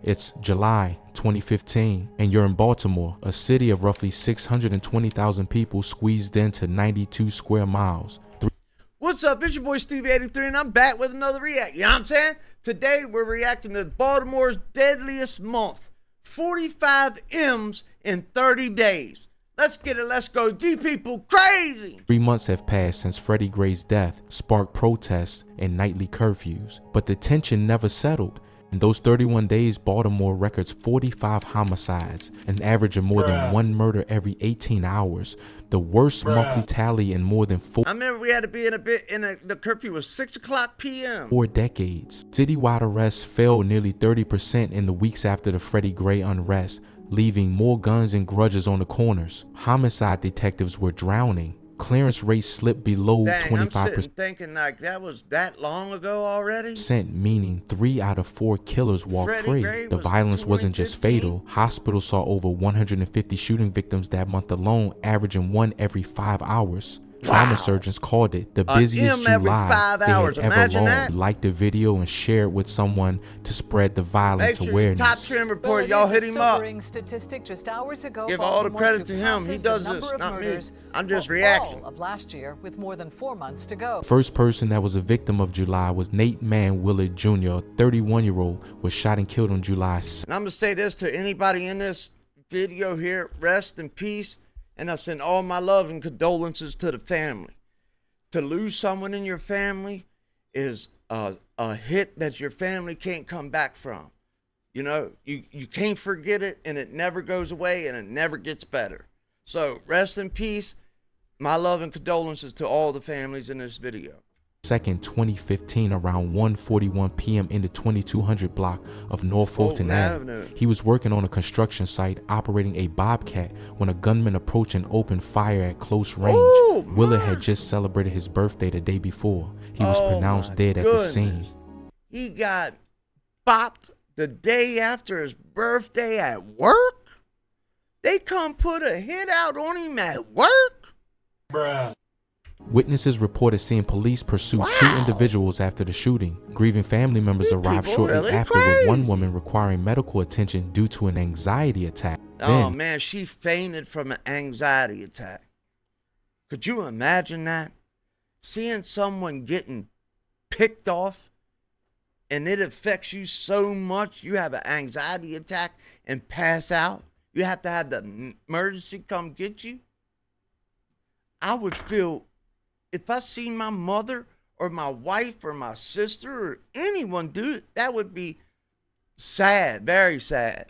It's July 2015, and you're in Baltimore, a city of roughly 620,000 people squeezed into 92 square miles. What's up? It's your boy Stevie83, and I'm back with another react. You know what I'm saying? Today, we're reacting to Baltimore's deadliest month. 45 M's in 30 days. Let's get it. Let's go. These people crazy. 3 months have passed since Freddie Gray's death sparked protests and nightly curfews, but the tension never settled. In those 31 days, Baltimore records 45 homicides, an average of more than 1 murder every 18 hours, the worst monthly tally in more than 4 I remember we had to be the curfew was 6 o'clock p.m. 4 decades. Citywide arrests fell nearly 30% in the weeks after the Freddie Gray unrest, leaving more guns and grudges on the corners. Homicide detectives were drowning. Clearance rates slipped below 25%. I'm sitting thinking like that was that long ago already. Meaning 3 out of 4 killers walked free. The violence wasn't just fatal. Hospitals saw over 150 shooting victims that month alone, averaging 1 every 5 hours. Trauma surgeons called it the busiest July they had ever known. Like the video and share it with someone to spread the violence awareness. Top trend report, y'all hit him up. Statistic just hours ago, give all the credit to him. He does this, not me. I'm just reacting. Of last year, with more than 4 months to go. First person that was a victim of July was Nate Man Willard Jr., a 31-year-old, was shot and killed on July 2nd. And I'm gonna say this to anybody in this video here: rest in peace. And I send all my love and condolences to the family. To lose someone in your family is a hit that your family can't come back from. You know, you can't forget it, and it never goes away, and it never gets better. So rest in peace. My love and condolences to all the families in this video. 2nd, 2015, around 1:41 p.m. in the 2200 block of North Fulton Avenue. He was working on a construction site operating a Bobcat when a gunman approached and opened fire at close range. Willard had just celebrated his birthday the day before. He was pronounced dead at the scene. He got bopped the day after his birthday at work? They come put a hit out on him at work? Bruh. Witnesses reported seeing police pursue 2 individuals after the shooting. Grieving family members arrived shortly after, with one woman requiring medical attention due to an anxiety attack. Oh man, she fainted from an anxiety attack. Could you imagine that? Seeing someone getting picked off and it affects you so much, you have an anxiety attack and pass out. You have to have the emergency come get you. I would feel, if I seen my mother or my wife or my sister or anyone do it, that would be sad, very sad.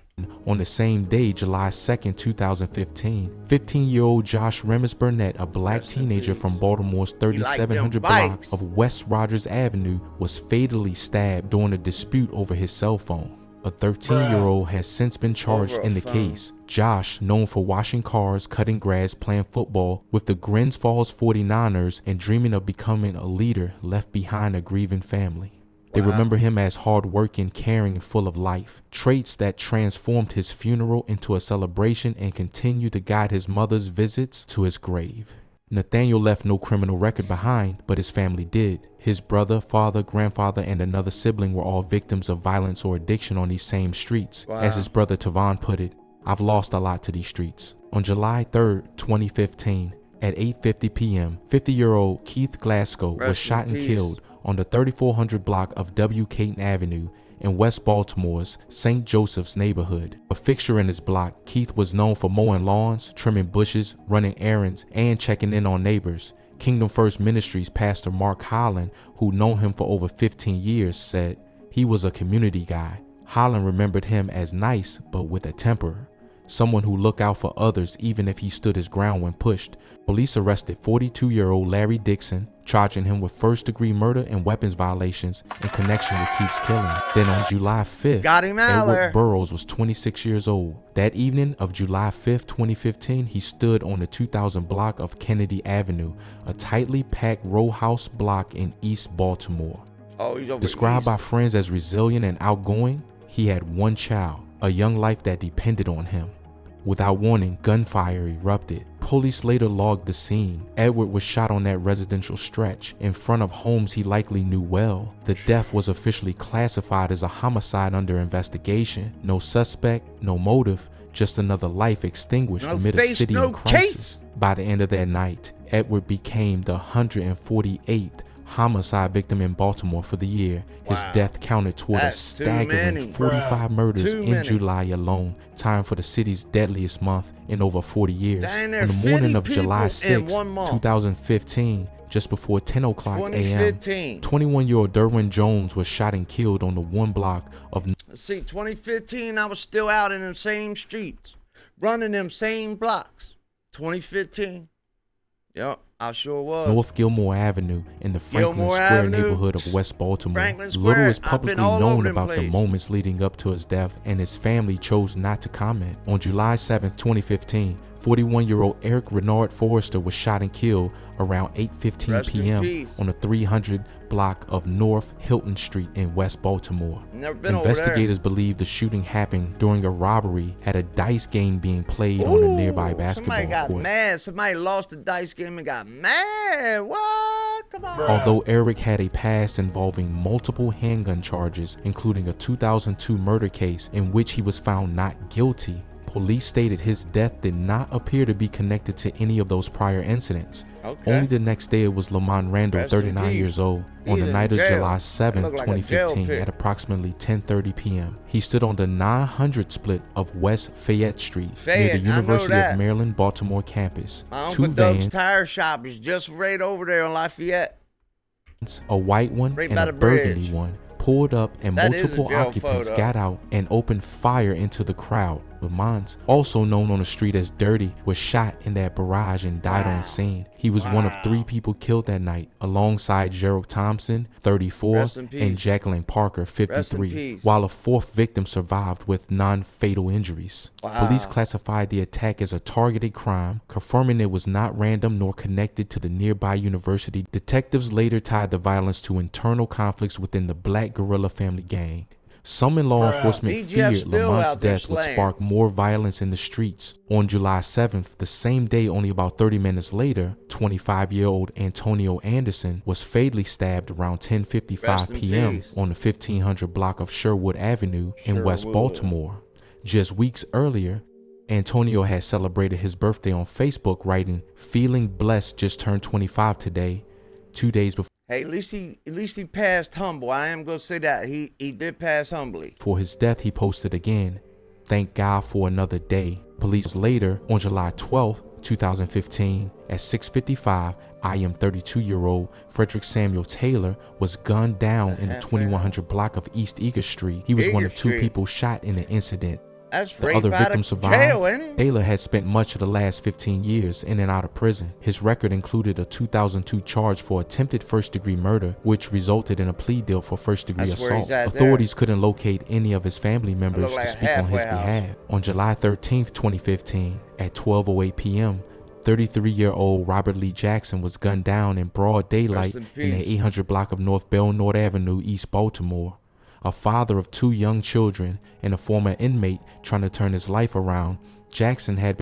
On the same day, July 2nd, 2015, 15-year-old Josh Remus Burnett, a black teenager from Baltimore's 3700 block of West Rogers Avenue, was fatally stabbed during a dispute over his cell phone. A 13-year-old has since been charged in the case. Josh, known for washing cars, cutting grass, playing football with the Glens Falls 49ers, and dreaming of becoming a leader, left behind a grieving family. They remember him as hard-working, caring, and full of life, traits that transformed his funeral into a celebration and continued to guide his mother's visits to his grave. Nathaniel left no criminal record behind, but his family did. His brother, father, grandfather, and another sibling were all victims of violence or addiction on these same streets. As his brother Tavon put it, "I've lost a lot to these streets." On July 3rd, 2015, at 8:50 p.m., 50-year-old Keith Glasgow was shot and killed on the 3400 block of W. Caton Avenue in West Baltimore's St. Joseph's neighborhood. A fixture in his block, Keith was known for mowing lawns, trimming bushes, running errands, and checking in on neighbors. Kingdom First Ministries pastor Mark Holland, who'd known him for over 15 years, said he was a community guy. Holland remembered him as nice, but with a temper. Someone who looked out for others even if he stood his ground when pushed. Police arrested 42-year-old Larry Dixon, charging him with first-degree murder and weapons violations in connection with Keith's killing. Then on July 5th, Edward Burrows was 26 years old. That evening of July 5th, 2015, he stood on the 2000 block of Kennedy Avenue, a tightly packed row house block in East Baltimore. Described by friends as resilient and outgoing, he had one child, a young life that depended on him. Without warning, gunfire erupted. Police later logged the scene. Edward was shot on that residential stretch in front of homes he likely knew well. The death was officially classified as a homicide under investigation. No suspect, no motive, just another life extinguished amid a city in crisis. By the end of that night, Edward became the 148th homicide victim in Baltimore for the year. His death counted toward a staggering 45 murders in July alone, time for the city's deadliest month in over 40 years. On the morning of July 6, 2015, just before 10 o'clock a.m., 21-year-old Derwin Jones was shot and killed on the one block of... See, 2015, I was still out in them same streets, running them same blocks. 2015, yep. I sure was. North Gilmore Avenue in the Franklin Square neighborhood of West Baltimore. Little is publicly known about the moments leading up to his death, and his family chose not to comment. On July 7, 2015, 41-year-old Eric Renard Forrester was shot and killed around 8:15 p.m. on the 300 block of North Hilton Street in West Baltimore. Investigators believe the shooting happened during a robbery at a dice game being played on a nearby basketball court. Somebody got mad. Somebody lost the dice game and got mad. What? Come on. Although Eric had a past involving multiple handgun charges, including a 2002 murder case in which he was found not guilty, police stated his death did not appear to be connected to any of those prior incidents. Only the next day it was Lamont Randall, 39 years old, on the night of July 7, 2015 at approximately 10:30 p.m. He stood on the 900 split of West Fayette Street near the University of Maryland, Baltimore campus. Two vans, tire shop is just right over there on Lafayette. A white one and a burgundy one, pulled up and multiple occupants got out and opened fire into the crowd. Lamont, also known on the street as Dirty, was shot in that barrage and died on scene. He was one of 3 people killed that night, alongside Gerald Thompson, 34, and Jacqueline Parker, 53, while a 4th victim survived with non-fatal injuries. Police classified the attack as a targeted crime, confirming it was not random nor connected to the nearby university. Detectives later tied the violence to internal conflicts within the Black Guerrilla family gang. Some in law enforcement feared Lamont's death would spark more violence in the streets. On July 7th, the same day only about 30 minutes later, 25-year-old Antonio Anderson was fatally stabbed around 10:55 p.m. on the 1500 block of Sherwood Avenue in West Baltimore. Just weeks earlier, Antonio had celebrated his birthday on Facebook, writing, "Feeling blessed, just turned 25 today." 2 days before. Hey, at least he passed humble. I am gonna say that he did pass humbly. For his death, he posted again, "Thank God for another day." Police later, on July 12, 2015, at 6:55, I am 32-year-old Frederick Samuel Taylor was gunned down in the 2100 block of East Eager Street. He was one of 2 people shot in the incident. The other victim survived. Taylor had spent much of the last 15 years in and out of prison. His record included a 2002 charge for attempted first-degree murder, which resulted in a plea deal for first-degree assault. Authorities couldn't locate any of his family members to speak on his behalf. On July 13, 2015, at 12:08 p.m., 33-year-old Robert Lee Jackson was gunned down in broad daylight in the 800 block of North Belnord Avenue, East Baltimore. A father of 2 young children and a former inmate trying to turn his life around, Jackson had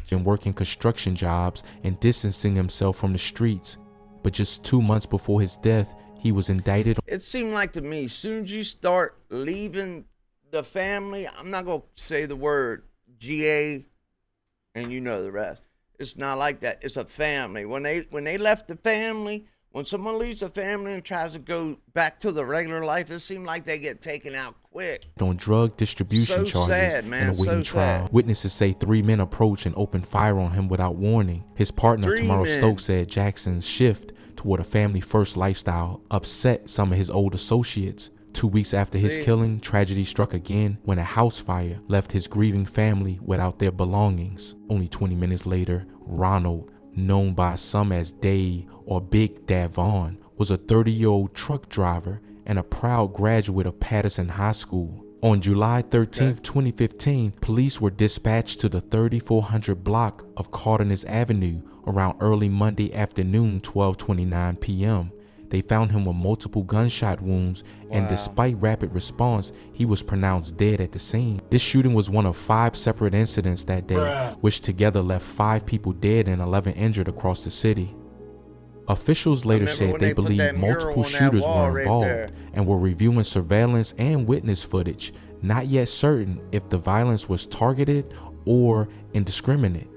been working construction jobs and distancing himself from the streets. But just 2 months before his death, he was indicted. It seemed like to me, as soon as you start leaving the family, I'm not going to say the word GA, and you know the rest. It's not like that. It's a family. When they left the family, when someone leaves a family and tries to go back to the regular life, it seems like they get taken out quick. On drug distribution charges in a waiting trial. Witnesses say 3 men approached and opened fire on him without warning. His partner, Tamara Stokes, said Jackson's shift toward a family-first lifestyle upset some of his old associates. 2 weeks after his killing, tragedy struck again when a house fire left his grieving family without their belongings. Only 20 minutes later, Ronald, known by some as Dave or Big Davon, was a 30-year-old truck driver and a proud graduate of Patterson High School. On July 13, 2015, police were dispatched to the 3400 block of Cardenas Avenue around early Monday afternoon, 12:29 p.m. They found him with multiple gunshot wounds, and despite rapid response, he was pronounced dead at the scene. This shooting was one of 5 separate incidents that day, which together left 5 people dead and 11 injured across the city. Officials later said they believed multiple shooters were involved and were reviewing surveillance and witness footage, not yet certain if the violence was targeted or indiscriminate.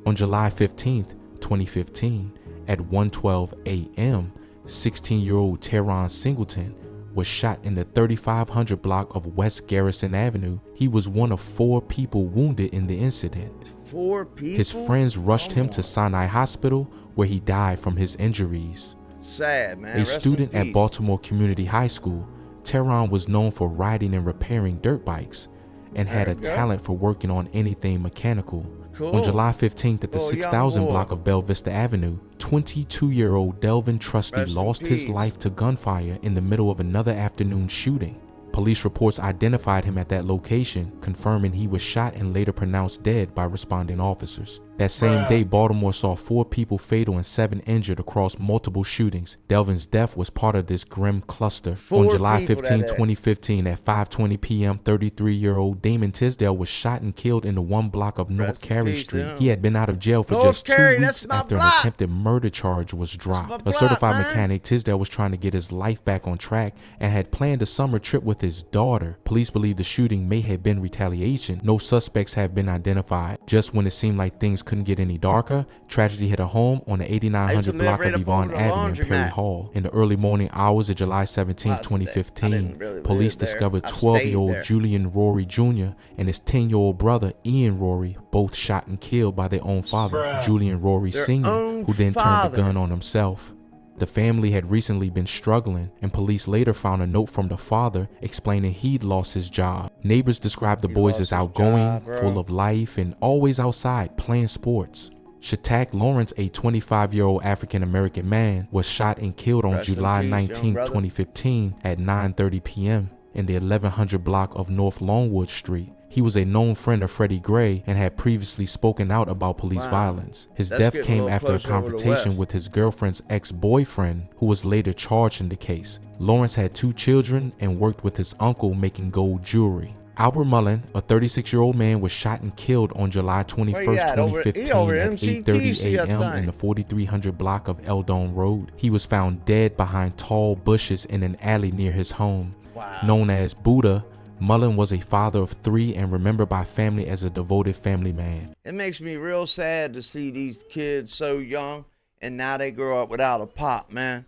On July 15, 2015, at 1:12 a.m., 16-year-old Teron Singleton was shot in the 3500 block of West Garrison Avenue. He was one of 4 people wounded in the incident. 4 people? His friends rushed him to Sinai Hospital, where he died from his injuries. Sad, man. A student at Baltimore Community High School, Teron was known for riding and repairing dirt bikes and had a talent for working on anything mechanical. On July 15th at the 6000 block of Belle Vista Avenue, 22-year-old Delvin Trusty lost his life to gunfire in the middle of another afternoon shooting. Police reports identified him at that location, confirming he was shot and later pronounced dead by responding officers. That same day, Baltimore saw 4 people fatal and 7 injured across multiple shootings. Delvin's death was part of this grim cluster. On July 15, 2015, at 5:20 p.m., 33-year-old Damon Tisdale was shot and killed in the 1 block of North Carey Street. He had been out of jail for just 2 weeks after an attempted murder charge was dropped. A certified mechanic, Tisdale was trying to get his life back on track and had planned a summer trip with his daughter. Police believe the shooting may have been retaliation. No suspects have been identified. Just when it seemed like things couldn't get any darker, tragedy hit a home on the 8900 block of Yvonne Avenue in Perry Hall. In the early morning hours of July 17, 2015, police discovered 12-year-old Julian Rory Jr. and his 10-year-old brother Ian Rory, both shot and killed by their own father, Julian Rory Sr., who then turned the gun on himself. The family had recently been struggling, and police later found a note from the father explaining he'd lost his job. Neighbors described the boys as outgoing, full of life, and always outside playing sports. Shatak Lawrence, a 25-year-old African-American man, was shot and killed on July 19, 2015 at 9:30 p.m. in the 1100 block of North Longwood Street. He was a known friend of Freddie Gray and had previously spoken out about police violence. His death came after a confrontation with his girlfriend's ex-boyfriend, who was later charged in the case. Lawrence had 2 children and worked with his uncle making gold jewelry. Albert Mullen, a 36-year-old man, was shot and killed on July 21, 2015 at 8:30 a.m. in the 4300 block of Eldon Road. He was found dead behind tall bushes in an alley near his home. Known as Buddha, Mullen was a father of 3 and remembered by family as a devoted family man. It makes me real sad to see these kids so young and now they grow up without a pop, man.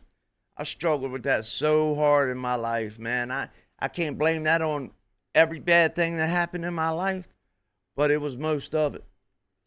I struggled with that so hard in my life, man. I can't blame that on every bad thing that happened in my life, but it was most of it.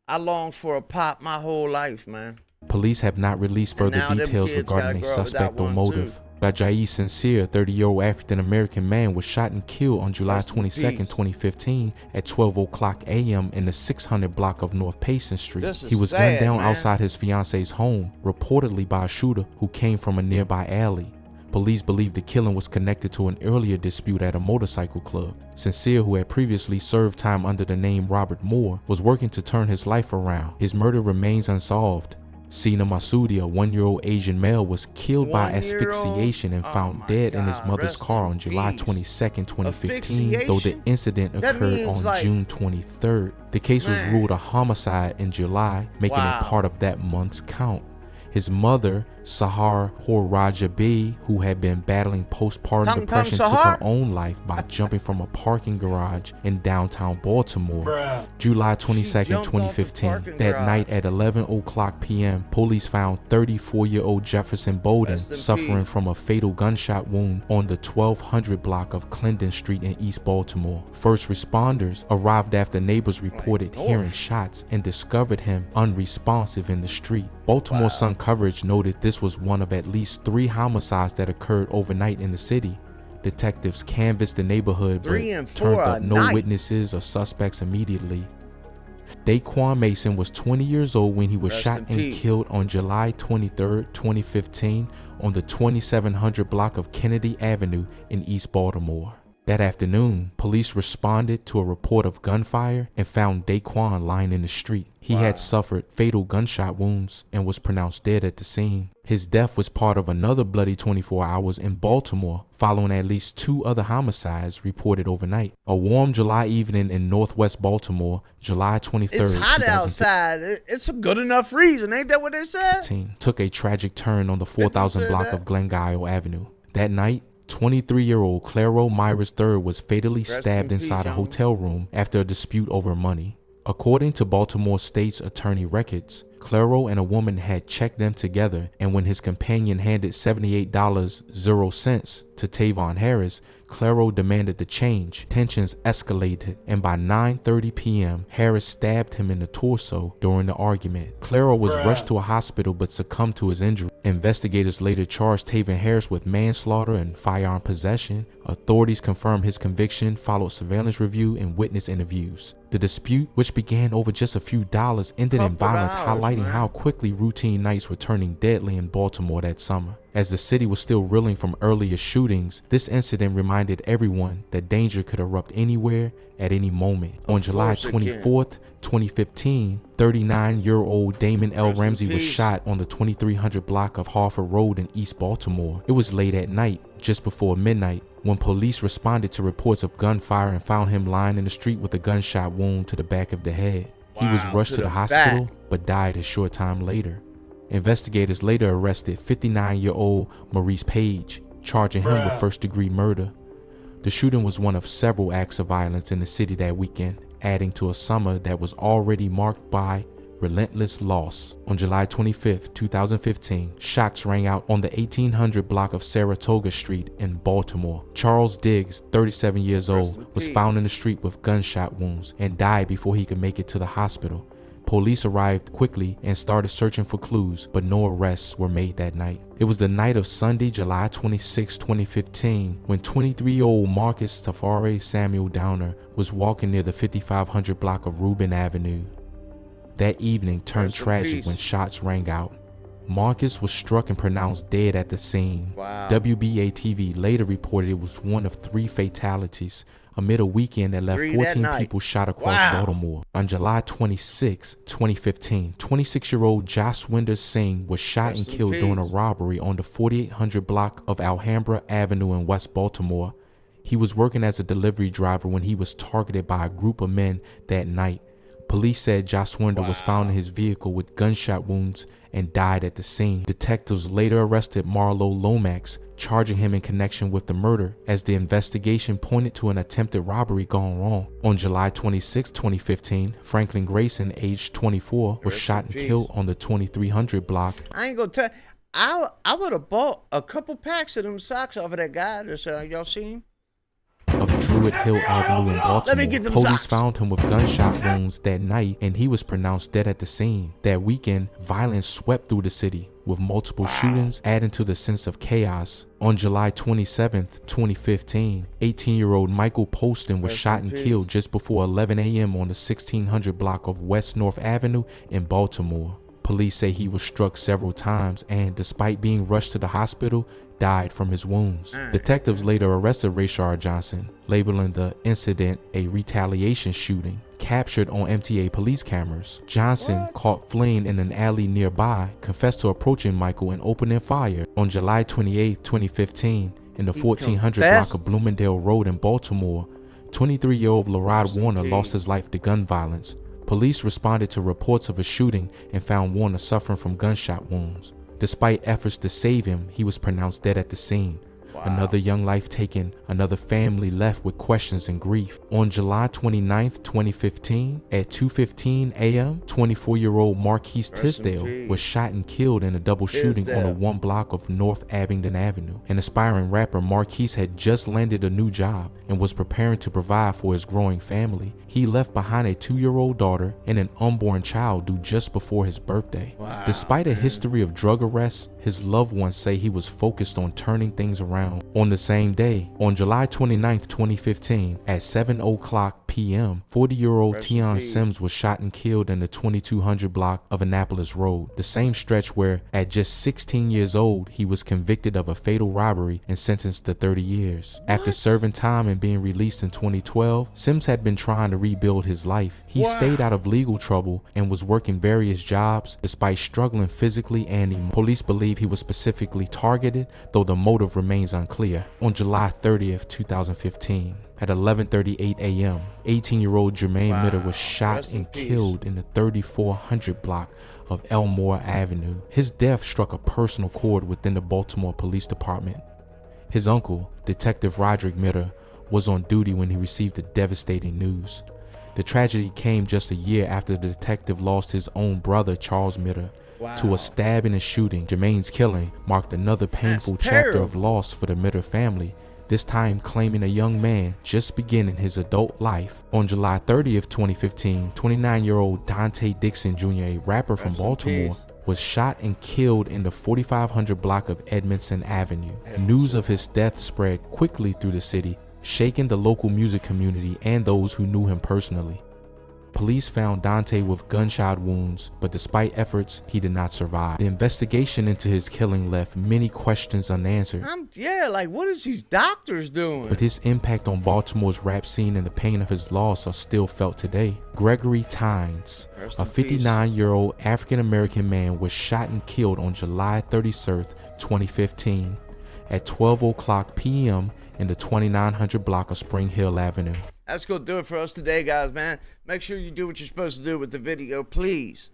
I longed for a pop my whole life, man. Police have not released further details regarding a suspect or motive. Rajayi Sincere, a 30-year-old African-American man, was shot and killed on July 22, 2015 at 12 o'clock a.m. in the 600 block of North Payson Street. He was gunned down outside his fiance's home, reportedly by a shooter who came from a nearby alley. Police believe the killing was connected to an earlier dispute at a motorcycle club. Sincere, who had previously served time under the name Robert Moore, was working to turn his life around. His murder remains unsolved. Sina Masudi, a 1-year-old Asian male, was killed by asphyxiation and found dead in his mother's car on July 22, 2015, though the incident occurred on June 23rd. The case was ruled a homicide in July, making it part of that month's count. His mother, Sahar Horajabi, who had been battling postpartum depression, took her own life by jumping from a parking garage in downtown Baltimore. July 22, 2015. That night at 11 o'clock p.m., police found 34-year-old Jefferson Bolden suffering from a fatal gunshot wound on the 1200 block of Clendon Street in East Baltimore. First responders arrived after neighbors reported hearing shots and discovered him unresponsive in the street. Baltimore Sun coverage noted this was one of at least 3 homicides that occurred overnight in the city. Detectives canvassed the neighborhood but turned up no witnesses or suspects immediately. Daquan Mason was 20 years old when he was shot and killed on July 23, 2015 on the 2700 block of Kennedy Avenue in East Baltimore. That afternoon, police responded to a report of gunfire and found Daquan lying in the street. He had suffered fatal gunshot wounds and was pronounced dead at the scene. His death was part of another bloody 24 hours in Baltimore, following at least 2 other homicides reported overnight. A warm July evening in northwest Baltimore, July 23rd, It's hot outside. It's a good enough reason. Ain't that what they said? took a tragic turn on the 4000 block of Glengyle Avenue. That night, 23-year-old Clairo Myers III was fatally stabbed inside a hotel room after a dispute over money. According to Baltimore State's attorney records, Clairo and a woman had checked them together, and when his companion handed $78.00 to Tavon Harris, Clairo demanded the change. Tensions escalated, and by 9:30 p.m., Harris stabbed him in the torso during the argument. Clairo was rushed to a hospital but succumbed to his injury. Investigators later charged Tavon Harris with manslaughter and firearm possession. Authorities confirmed his conviction, followed surveillance review and witness interviews. The dispute, which began over just a few dollars, ended in violence, highlighting how quickly routine nights were turning deadly in Baltimore that summer. As the city was still reeling from earlier shootings, this incident reminded everyone that danger could erupt anywhere at any moment. On July 24th, 2015, 39-year-old Damon L. Ramsey was shot on the 2300 block of Harford Road in East Baltimore. It was late at night, just before midnight, when police responded to reports of gunfire and found him lying in the street with a gunshot wound to the back of the head. He was rushed to the hospital, but died a short time later. Investigators later arrested 59-year-old Maurice Page, charging him with first-degree murder. The shooting was one of several acts of violence in the city that weekend, adding to a summer that was already marked by relentless loss. On July 25, 2015, shots rang out on the 1800 block of Saratoga Street in Baltimore. Charles Diggs, 37 years old, was found in the street with gunshot wounds and died before he could make it to the hospital. Police arrived quickly and started searching for clues, but no arrests were made that night. It was the night of Sunday, July 26, 2015, when 23-year-old Marcus Tafari Samuel Downer was walking near the 5500 block of Reuben Avenue. That evening turned tragic when shots rang out. Marcus was struck and pronounced dead at the scene. WBA-TV later reported it was one of 3 fatalities amid a weekend that left 14 people shot across Baltimore. On July 26, 2015, 26-year-old Jaswinder Singh was shot and killed during a robbery on the 4800 block of Alhambra Avenue in West Baltimore. He was working as a delivery driver when he was targeted by a group of men that night. Police said Jaswinder was found in his vehicle with gunshot wounds and died at the scene. Detectives later arrested Marlo Lomax, charging him in connection with the murder, as the investigation pointed to an attempted robbery gone wrong. On July 26, 2015, Franklin Grayson, aged 24, was shot and killed on the 2300 block. I ain't gonna tell. I would have bought a couple packs of them socks off of that guy. Y'all seen him? Of Druid Hill Avenue in Baltimore. Police found him with gunshot wounds that night, and he was pronounced dead at the scene. That weekend, violence swept through the city, with multiple shootings adding to the sense of chaos. On July 27, 2015, 18-year-old Michael Poston was shot and killed just before 11 a.m. on the 1600 block of West North Avenue in Baltimore. Police say he was struck several times and, despite being rushed to the hospital, died from his wounds. Detectives later arrested Rayshard Johnson, labeling the incident a retaliation shooting. Captured on MTA police cameras, Johnson, caught fleeing in an alley nearby, confessed to approaching Michael and opening fire. On July 28, 2015, in the 1400 block of Bloomingdale Road in Baltimore, 23-year-old Lerod Warner lost his life to gun violence. Police responded to reports of a shooting and found Warner suffering from gunshot wounds. Despite efforts to save him, he was pronounced dead at the scene. Another young life taken, another family left with questions and grief. On July 29, 2015, at 2:15 a.m., 24-year-old Marquise Tisdale was shot and killed in a double shooting on a 1 block of North Abingdon Avenue. An aspiring rapper, Marquise had just landed a new job and was preparing to provide for his growing family. He left behind a 2-year-old daughter and an unborn child due just before his birthday. Despite a history of drug arrests, his loved ones say he was focused on turning things around. On the same day, on July 29, 2015, at 7:00 p.m., 40-year-old Rest in Tion peace. Sims was shot and killed in the 2200 block of Annapolis Road, the same stretch where, at just 16 years old, he was convicted of a fatal robbery and sentenced to 30 years. After serving time and being released in 2012, Sims had been trying to rebuild his life. He stayed out of legal trouble and was working various jobs despite struggling physically and emotionally. Police believe he was specifically targeted, though the motive remains unclear. On July 30th, 2015, at 11:38 a.m., 18-year-old Jermaine Mitter was shot Rest in and peace. killed in the 3400 block of Elmore Avenue. His death struck a personal chord within the Baltimore Police Department. His uncle, Detective Roderick Mitter, was on duty when he received the devastating news. The tragedy came just a year after the detective lost his own brother, Charles Mitter, to a stabbing and shooting. Jermaine's killing marked another painful chapter of loss for the Mitter family, this time claiming a young man just beginning his adult life. On July 30th, 2015, 29-year-old Dante Dixon Jr., a rapper from Baltimore, was shot and killed in the 4500 block of Edmondson Avenue. News of his death spread quickly through the city, shaking the local music community and those who knew him personally. Police found Dante with gunshot wounds, but despite efforts, he did not survive. The investigation into his killing left many questions unanswered. Like, what is these doctors doing? But his impact on Baltimore's rap scene and the pain of his loss are still felt today. Gregory Tynes, a 59-year-old African-American man, was shot and killed on July 31st, 2015, at 12:00 p.m. in the 2900 block of Spring Hill Avenue. That's going to do it for us today, guys, man. Make sure you do what you're supposed to do with the video, please.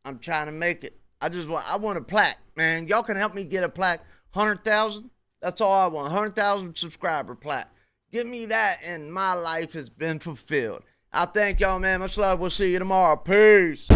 I'm trying to make it. I want a plaque, man. Y'all can help me get a plaque. 100,000? That's all I want. 100,000 subscriber plaque. Give me that and my life has been fulfilled. I thank y'all, man. Much love. We'll see you tomorrow. Peace.